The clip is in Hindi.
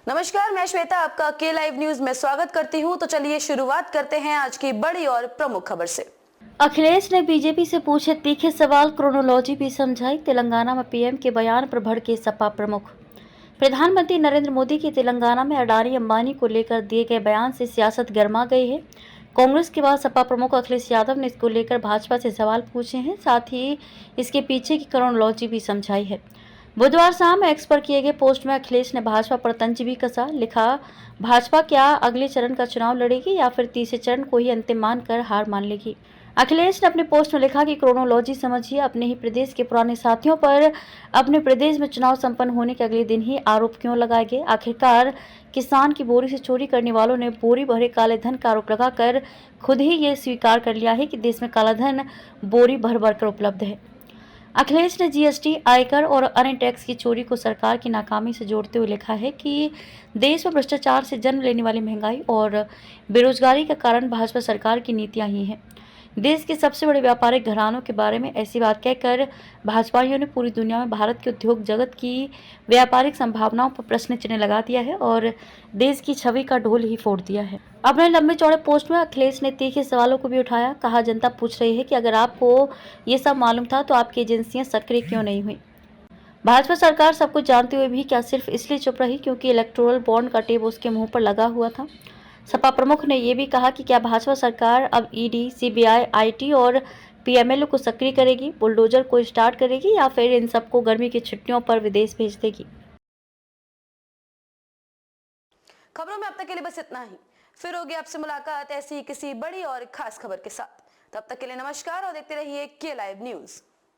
नमस्कार, मैं श्वेता आपका के लाइव न्यूज में स्वागत करती हूं। तो चलिए शुरुआत करते हैं आज की बड़ी और प्रमुख खबर से। अखिलेश ने बीजेपी से पूछे तीखे सवाल, क्रोनोलॉजी भी समझाई। तेलंगाना में पीएम के बयान पर भड़के सपा प्रमुख। प्रधानमंत्री नरेंद्र मोदी की तेलंगाना में अडानी अंबानी को लेकर दिए गए बयान से सियासत गर्मा गई है। कांग्रेस के बाद सपा प्रमुख अखिलेश यादव ने इसको लेकर भाजपा से सवाल पूछे हैं, साथ ही इसके पीछे की क्रोनोलॉजी भी समझाई है। बुधवार शाम एक्स पर किए गए पोस्ट में अखिलेश ने भाजपा पर तंज भी कसा। लिखा, भाजपा क्या अगले चरण का चुनाव लड़ेगी या फिर तीसरे चरण को ही अंतिम मानकर हार मान लेगी। अखिलेश ने अपने पोस्ट में लिखा कि क्रोनोलॉजी समझिए। अपने ही प्रदेश के पुराने साथियों पर अपने प्रदेश में चुनाव संपन्न होने के अगले दिन ही आरोप क्यों लगाए गए। आखिरकार किसान की बोरी से चोरी करने वालों ने बोरी भरे काले धन का आरोप लगाकर खुद ही ये स्वीकार कर लिया है कि देश में काला धन बोरी भर भर कर उपलब्ध है। अखिलेश ने जीएसटी, आयकर और अन्य टैक्स की चोरी को सरकार की नाकामी से जोड़ते हुए लिखा है कि देश में भ्रष्टाचार से जन्म लेने वाली महंगाई और बेरोजगारी का कारण भाजपा सरकार की नीतियां ही हैं। देश के सबसे बड़े व्यापारिक घरानों के बारे में ऐसी बात कहकर भाजपाइयों ने पूरी दुनिया में भारत के उद्योग जगत की व्यापारिक संभावनाओं पर प्रश्न चिन्ह लगा दिया है और देश की छवि का ढोल ही फोड़ दिया है। अपने लंबे चौड़े पोस्ट में अखिलेश ने तीखे सवालों को भी उठाया। कहा, जनता पूछ रही है कि अगर आपको ये सब मालूम था तो आपकी एजेंसियां सक्रिय क्यों नहीं हुई। भाजपा सरकार सब कुछ जानते हुए भी क्या सिर्फ इसलिए चुप रही क्योंकि इलेक्टोरल बॉन्ड का टेप उसके मुंह पर लगा हुआ था। सपा प्रमुख ने यह भी कहा कि क्या भाजपा सरकार अब ईडी, सीबीआई, आईटी और पीएमएलए को सक्रिय करेगी, बुलडोजर को स्टार्ट करेगी या फिर इन सबको गर्मी की छुट्टियों पर विदेश भेज देगी। खबरों में अब तक के लिए बस इतना ही। फिर होगी आपसे मुलाकात ऐसी किसी बड़ी और खास खबर के साथ। तब तक के लिए नमस्कार और देखते रहिए के लाइव न्यूज।